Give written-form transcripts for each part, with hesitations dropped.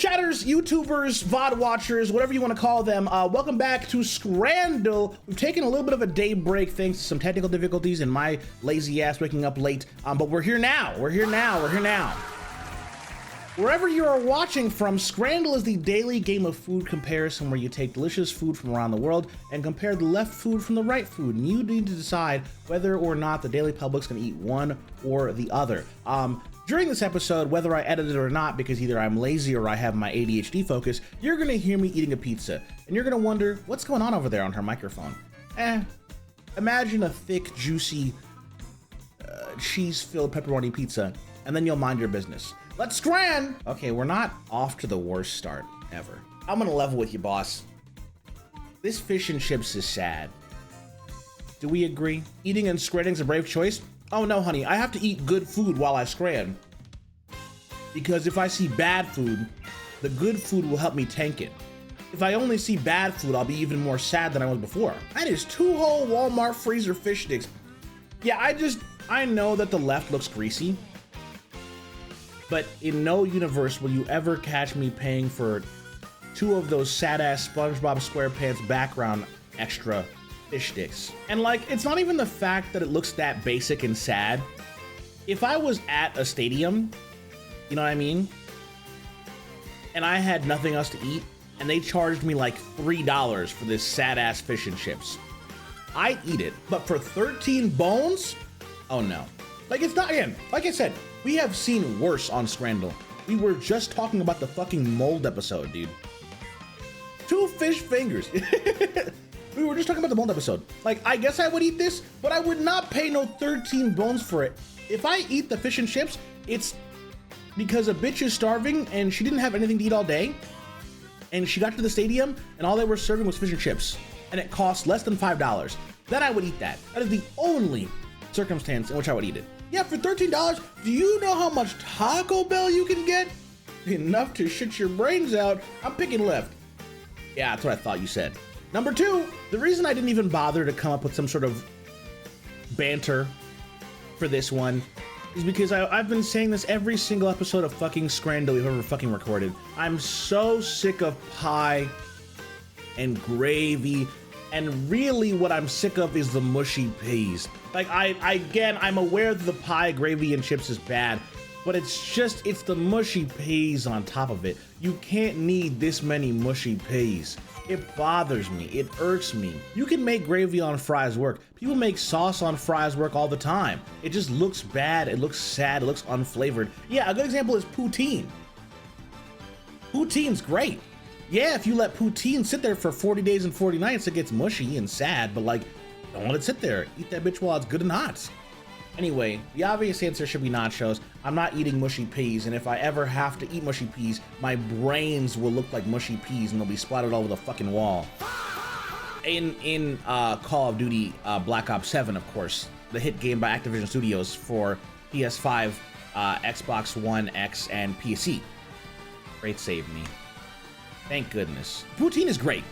Chatters, YouTubers, VOD watchers, whatever you want to call them, welcome back to Scrandle. We've taken a little bit of a day break thanks to some technical difficulties and my lazy ass waking up late, but we're here now. We're here now. Wherever you are watching from, Scrandle is the daily game of food comparison where you take delicious food from around the world and compare the left food from the right food, and you need to decide whether or not the daily public's gonna eat one or the other. During this episode, whether I edit it or not, because either I'm lazy or I have my ADHD focus, you're gonna hear me eating a pizza, and you're gonna wonder, what's going on over there on her microphone? Imagine a thick, juicy, cheese-filled pepperoni pizza, and then you'll mind your business. Let's scran! Okay, we're not off to the worst start ever. I'm gonna level with you, boss. This fish and chips is sad. Do we agree? Eating and scranning's a brave choice? Oh no, honey, I have to eat good food while I scran. Because if I see bad food, the good food will help me tank it. If I only see bad food, I'll be even more sad than I was before. That is 2 whole Walmart freezer fish sticks. Yeah, I know that the left looks greasy, but in no universe will you ever catch me paying for 2 of those sad-ass SpongeBob SquarePants background extra fish sticks. And like, it's not even the fact that it looks that basic and sad. If I was at a stadium, you know what I mean? And I had nothing else to eat, and they charged me like $3 for this sad-ass fish and chips, I'd eat it. But for 13 bones? Oh no. Like, it's not, again, like I said, we have seen worse on Scrandle. We were just talking about the fucking mold episode, dude. 2 fish fingers. We were just talking about the mold episode. Like, I guess I would eat this, but I would not pay no 13 bones for it. If I eat the fish and chips, it's because a bitch is starving and she didn't have anything to eat all day. And she got to the stadium and all they were serving was fish and chips. And it cost less than $5. Then I would eat that. That is the only circumstance in which I would eat it. Yeah, for $13, do you know how much Taco Bell you can get? Enough to shit your brains out. I'm picking left. Yeah, that's what I thought you said. Number 2, the reason I didn't even bother to come up with some sort of banter for this one is because I've been saying this every single episode of fucking Scrandle we've ever fucking recorded. I'm so sick of pie and gravy, and really what I'm sick of is the mushy peas. Like, again, I'm aware that the pie, gravy, and chips is bad, but it's the mushy peas on top of it. You can't need this many mushy peas. It bothers me, it irks me. You can make gravy on fries work. People make sauce on fries work all the time. It just looks bad, it looks sad, it looks unflavored. Yeah, a good example is poutine. Poutine's great. Yeah, if you let poutine sit there for 40 days and 40 nights, it gets mushy and sad, but like, don't let it sit there. Eat that bitch while it's good and hot. Anyway, the obvious answer should be nachos. I'm not eating mushy peas, and if I ever have to eat mushy peas, my brains will look like mushy peas and they'll be splattered all over the fucking wall. In Call of Duty Black Ops 7, of course, the hit game by Activision Studios for PS5, Xbox One X, and PC. Great save me. Thank goodness. Poutine is great.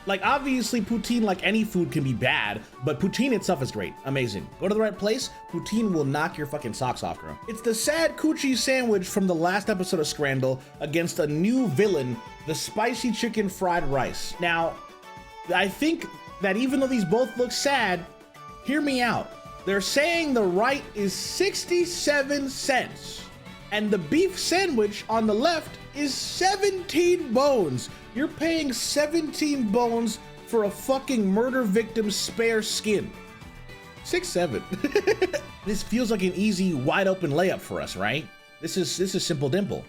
Like, obviously, poutine, like any food, can be bad, but poutine itself is great. Amazing. Go to the right place, poutine will knock your fucking socks off, girl. It's the sad coochie sandwich from the last episode of Scrandle against a new villain, the spicy chicken fried rice. Now, I think that even though these both look sad, hear me out. They're saying the right is 67 cents, and the beef sandwich on the left is 17 bones. You're paying 17 bones for a fucking murder victim's spare skin. 6-7. This feels like an easy, wide open layup for us, right? This is simple dimple.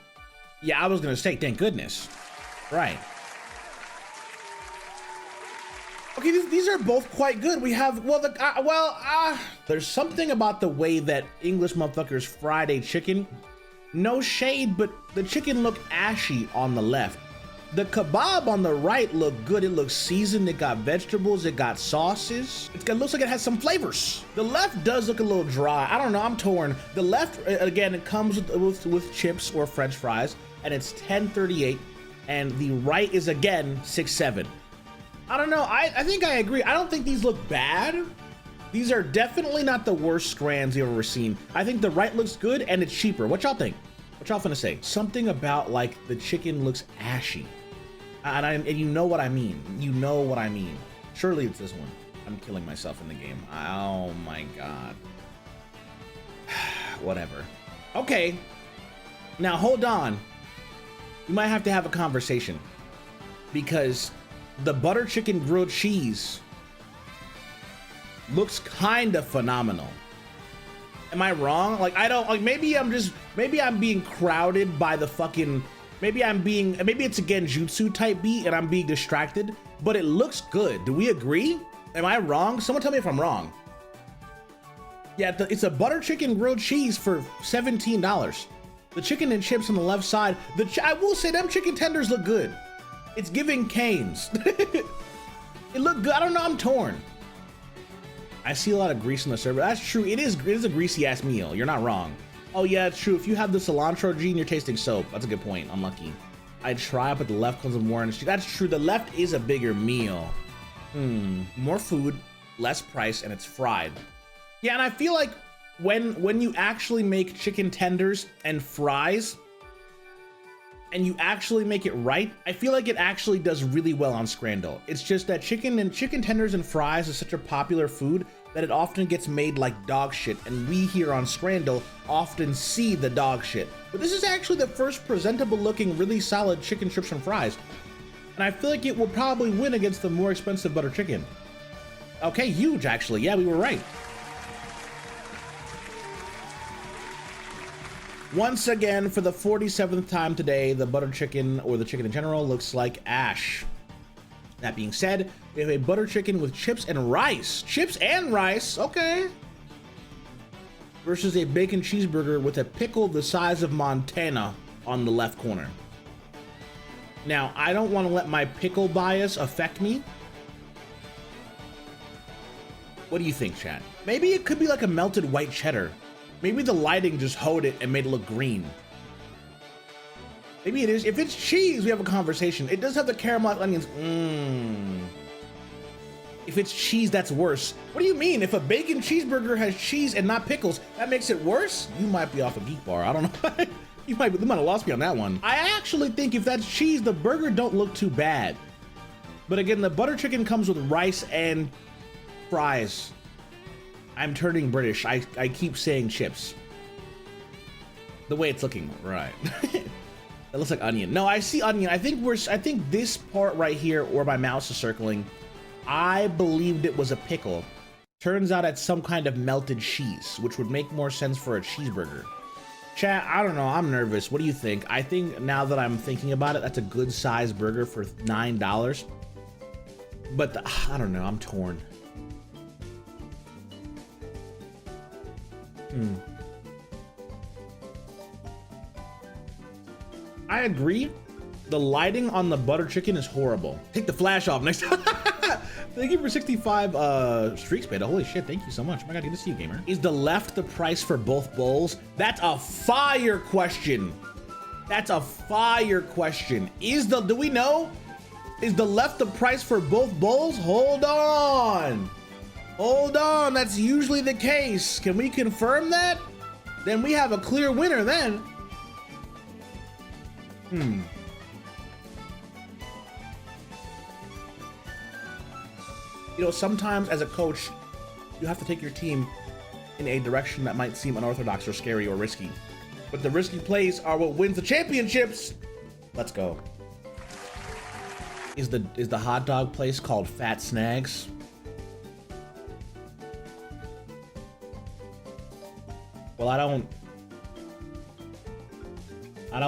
Yeah, I was gonna say, thank goodness. Right. Okay, these are both quite good. We have, there's something about the way that English motherfuckers fried a chicken. No shade, but the chicken looked ashy on the left. The kebab on the right looked good. It looked seasoned, it got vegetables, it got sauces. It looks like it has some flavors. The left does look a little dry. I don't know, I'm torn. The left, again, it comes with chips or French fries, and it's $10.38, and the right is, again, 6-7. I don't know, I think I agree. I don't think these look bad. These are definitely not the worst scrans you've ever seen. I think the right looks good, and it's cheaper. What y'all think? What y'all finna say? Something about like the chicken looks ashy. And you know what I mean. You know what I mean. Surely it's this one. I'm killing myself in the game. Oh my God. Whatever. Okay. Now hold on. We might have to have a conversation because the butter chicken grilled cheese looks kind of phenomenal. Am I wrong? Like, I don't, like, maybe I'm being crowded by the fucking, maybe it's a genjutsu type beat and I'm being distracted, but it looks good. Do we agree? Am I wrong? Someone tell me if I'm wrong. Yeah, it's a butter chicken grilled cheese for $17. The chicken and chips on the left side. I will say them chicken tenders look good. It's giving Cane's. It looked good. I don't know. I'm torn. I see a lot of grease in the server. That's true. It is a greasy ass meal. You're not wrong. Oh yeah, it's true. If you have the cilantro gene, you're tasting soap. That's a good point. Unlucky. I try, but the left comes with more energy. That's true. The left is a bigger meal. More food, less price, and it's fried. Yeah, and I feel like when you actually make chicken tenders and fries, and you actually make it right, I feel like it actually does really well on Scrandle. It's just that chicken tenders and fries is such a popular food that it often gets made like dog shit, and we here on Scrandle often see the dog shit. But this is actually the first presentable looking, really solid chicken strips and fries. And I feel like it will probably win against the more expensive butter chicken. Okay, huge actually. Yeah, we were right. Once again, for the 47th time today, the butter chicken, or the chicken in general, looks like ash. That being said, we have a butter chicken with chips and rice. Chips and rice, okay. Versus a bacon cheeseburger with a pickle the size of Montana on the left corner. Now, I don't want to let my pickle bias affect me. What do you think, chat? Maybe it could be like a melted white cheddar. Maybe the lighting just hoed it and made it look green. Maybe it is. If it's cheese, we have a conversation. It does have the caramelized onions. If it's cheese, that's worse. What do you mean? If a bacon cheeseburger has cheese and not pickles, that makes it worse? You might be off a geek bar. I don't know. You might have lost me on that one. I actually think if that's cheese, the burger don't look too bad. But again, the butter chicken comes with rice and fries. I'm turning British. I keep saying chips. The way it's looking, right. That looks like onion. No, I see onion. I think this part right here, where my mouse is circling, I believed it was a pickle. Turns out it's some kind of melted cheese, which would make more sense for a cheeseburger. Chat, I don't know. I'm nervous. What do you think? I think now that I'm thinking about it, that's a good size burger for $9. But I don't know. I'm torn. I agree. The lighting on the butter chicken is horrible. Take the flash off next time. Thank you for 65 streaks, beta. Holy shit, thank you so much. Oh my God, good to see you, gamer. Is the left the price for both bowls? That's a fire question. That's a fire question. Do we know? Is the left the price for both bowls? Hold on. Hold on, that's usually the case. Can we confirm that? Then we have a clear winner then. You know, sometimes as a coach, you have to take your team in a direction that might seem unorthodox or scary or risky. But the risky plays are what wins the championships. Let's go. Is the hot dog place called Fat Snags? Well, I don't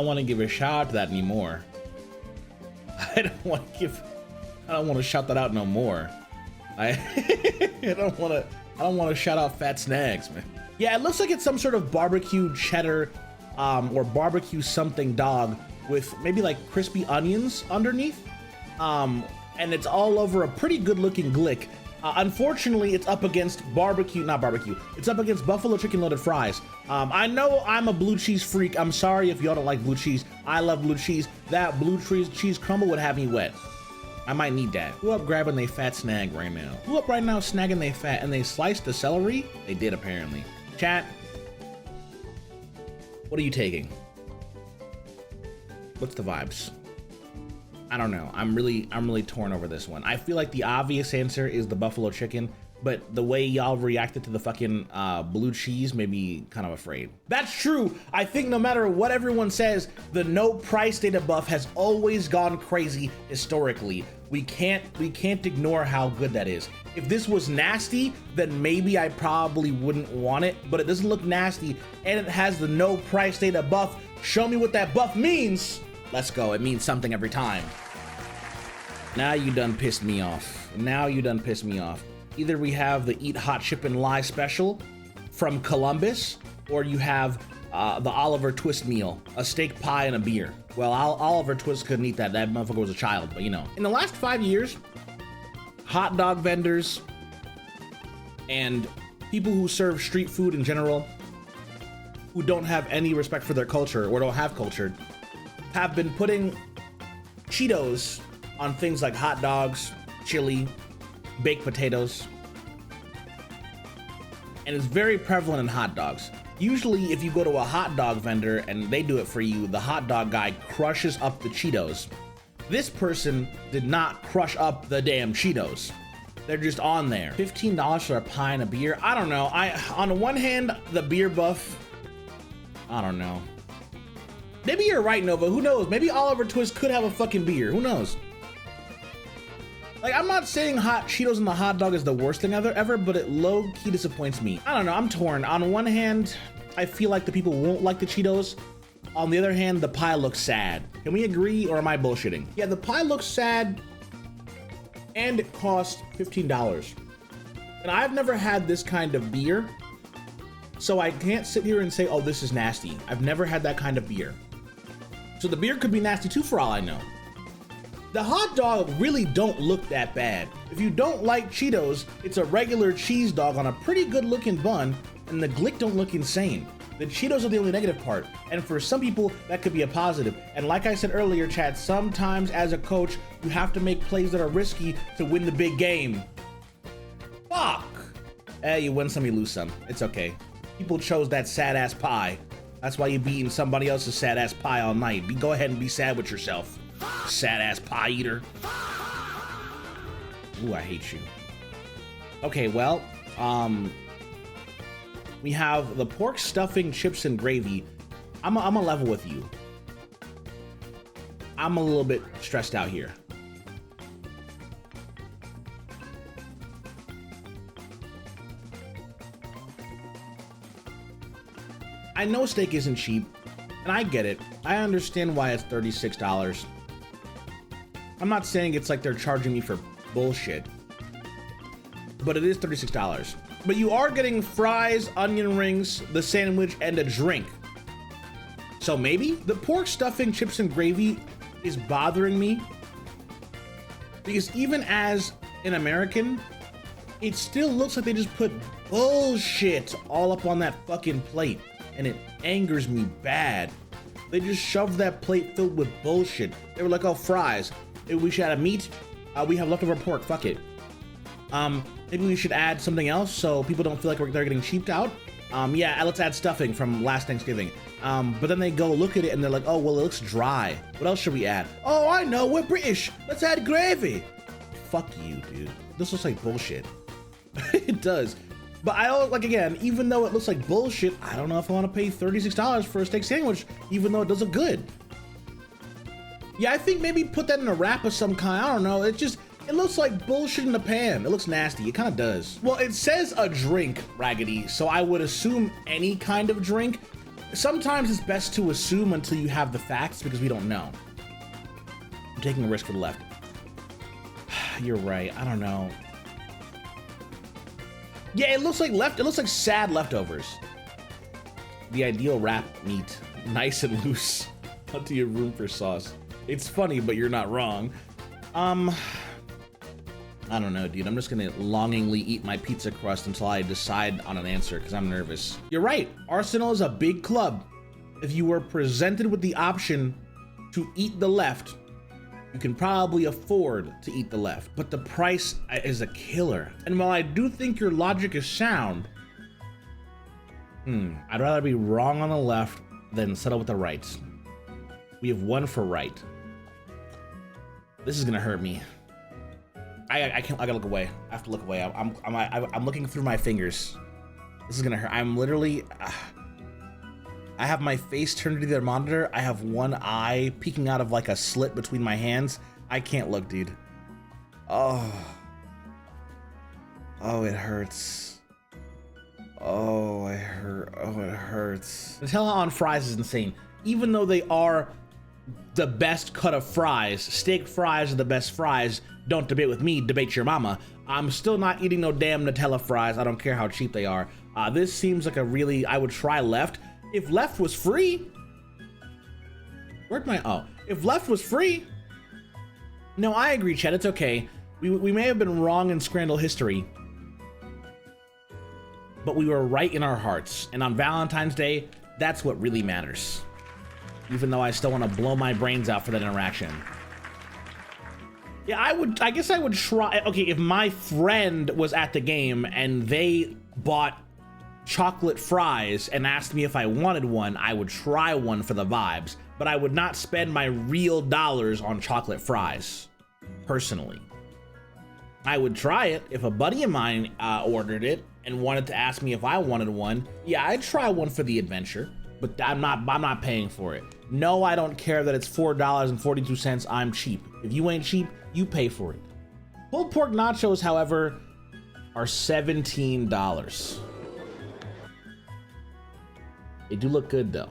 want to give a shout out to that anymore. I don't want to shout that out no more. I don't want to shout out Fat Snags, man. Yeah, it looks like it's some sort of barbecue cheddar or barbecue something dog with maybe like crispy onions underneath. And it's all over a pretty good looking glick. Unfortunately, it's up against it's up against buffalo chicken loaded fries. I know I'm a blue cheese freak. I'm sorry if y'all don't like blue cheese. I love blue cheese. That blue cheese crumble would have me wet. I might need that. Who up grabbing they fat snag right now? Who up right now snagging they fat and they sliced the celery? They did apparently. Chat, what are you taking? What's the vibes? I don't know. I'm really torn over this one. I feel like the obvious answer is the buffalo chicken, but the way y'all reacted to the fucking blue cheese made me kind of afraid. That's true. I think no matter what everyone says, the no price data buff has always gone crazy historically. We can't ignore how good that is. If this was nasty, then maybe I probably wouldn't want it, but it doesn't look nasty and it has the no price data buff. Show me what that buff means. Let's go. It means something every time. Now you done pissed me off. Now you done pissed me off. Either we have the Eat Hot Chip and Lie special from Columbus, or you have the Oliver Twist meal, a steak pie and a beer. Well, Oliver Twist couldn't eat that. That motherfucker was a child, but you know. In the last 5 years, hot dog vendors and people who serve street food in general, who don't have any respect for their culture or don't have culture, have been putting Cheetos on things like hot dogs, chili, baked potatoes, and it's very prevalent in hot dogs. Usually if you go to a hot dog vendor and they do it for you, the hot dog guy crushes up the Cheetos. This person did not crush up the damn Cheetos. They're just on there. $15 for a pie and a beer. I don't know. On the one hand, the beer buff, I don't know. Maybe you're right, Nova. Who knows? Maybe Oliver Twist could have a fucking beer. Who knows? Like, I'm not saying hot Cheetos in the hot dog is the worst thing ever, but it low-key disappoints me. I don't know, I'm torn. On one hand, I feel like the people won't like the Cheetos. On the other hand, the pie looks sad. Can we agree, or am I bullshitting? Yeah, the pie looks sad, and it costs $15. And I've never had this kind of beer, so I can't sit here and say, oh, this is nasty. I've never had that kind of beer. So the beer could be nasty too, for all I know. The hot dog really don't look that bad. If you don't like Cheetos, it's a regular cheese dog on a pretty good looking bun, and the glick don't look insane. The Cheetos are the only negative part, and for some people, that could be a positive. And like I said earlier, chat, sometimes as a coach, you have to make plays that are risky to win the big game. Fuck! You win some, you lose some. It's okay. People chose that sad-ass pie. That's why you're beating somebody else's sad-ass pie all night. Go ahead and be sad with yourself. Sad-ass pie eater. Ooh, I hate you. Okay, well, we have the pork stuffing, chips, and gravy. I'm a level with you. I'm a little bit stressed out here. I know steak isn't cheap, and I get it. I understand why it's $36. I'm not saying it's like they're charging me for bullshit, but it is $36. But you are getting fries, onion rings, the sandwich, and a drink. So maybe the pork stuffing, chips, and gravy is bothering me, because even as an American, it still looks like they just put bullshit all up on that fucking plate, and it angers me bad. They just shoved that plate filled with bullshit. They were like, oh, fries. Maybe we should add a meat. We have leftover pork, fuck it. Maybe we should add something else so people don't feel like they're getting cheaped out. Yeah, let's add stuffing from last Thanksgiving. But then they go look at it and they're like, oh, well, it looks dry. What else should we add? Oh, I know, we're British. Let's add gravy. Fuck you, dude. This looks like bullshit. It does. But again, even though it looks like bullshit, I don't know if I want to pay $36 for a steak sandwich, even though it does look good. Yeah, I think maybe put that in a wrap of some kind. I don't know. It looks like bullshit in the pan. It looks nasty. It kind of does. Well, it says a drink, Raggedy, so I would assume any kind of drink. Sometimes it's best to assume until you have the facts because we don't know. I'm taking a risk for the left. You're right. I don't know. Yeah, it looks like sad leftovers. The ideal wrap meat, nice and loose, onto your room for sauce. It's funny, but you're not wrong. I don't know, dude. I'm just gonna longingly eat my pizza crust until I decide on an answer because I'm nervous. You're right. Arsenal is a big club. If you were presented with the option to eat the left, you can probably afford to eat the left, but the price is a killer. And while I do think your logic is sound, I'd rather be wrong on the left than settle with the right. We have one for right. This is gonna hurt me. I can't. I gotta look away. I have to look away. I'm looking through my fingers. This is gonna hurt. I'm literally. I have my face turned to the monitor. I have one eye peeking out of like a slit between my hands. I can't look, dude. Oh. Oh, it hurts. Oh, it hurt. Oh, it hurts. Nutella on fries is insane. Even though they are the best cut of fries, steak fries are the best fries. Don't debate with me, debate your mama. I'm still not eating no damn Nutella fries. I don't care how cheap they are. This seems like a really, I would try left. If left was free, where'd my, oh, if left was free. No, I agree, Chad, it's okay. We may have been wrong in Scrandle history, but we were right in our hearts. And on Valentine's Day, that's what really matters. Even though I still want to blow my brains out for that interaction. Yeah, I guess I would try. Okay, if my friend was at the game and they bought chocolate fries and asked me if I wanted one, I would try one for the vibes, but I would not spend my real dollars on chocolate fries, personally. I would try it if a buddy of mine ordered it and wanted to ask me if I wanted one. Yeah, I'd try one for the adventure, but I'm not paying for it. No, I don't care that it's $4.42. I'm cheap. If you ain't cheap, you pay for it. Pulled pork nachos, however, are $17. They do look good though.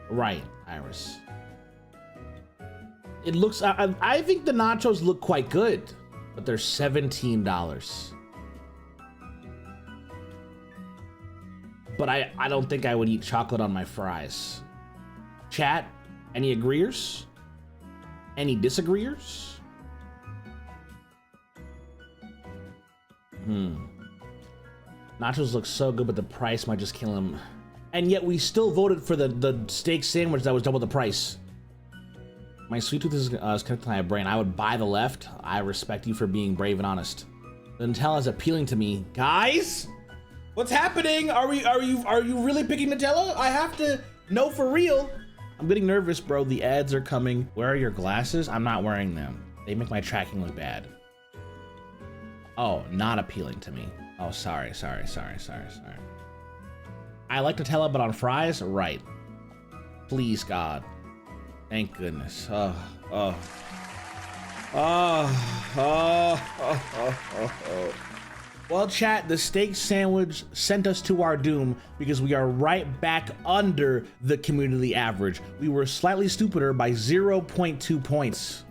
Right, Iris. It looks, I think the nachos look quite good, but they're $17. But I don't think I would eat chocolate on my fries. Chat, any agreeers? Any disagreeers? Nachos look so good, but the price might just kill him. And yet we still voted for the steak sandwich that was double the price. My sweet tooth is connected to my brain. I would buy the left. I respect you for being brave and honest. The Nutella is appealing to me. Guys? What's happening? Are you really picking Nutella? I have to know for real. I'm getting nervous, bro. The ads are coming. Where are your glasses? I'm not wearing them. They make my tracking look bad. Oh, not appealing to me. Oh, sorry. I like Nutella, but on fries, right. Please, God. Thank goodness. Well, chat, the steak sandwich sent us to our doom because we are right back under the community average. We were slightly stupider by 0.2 points.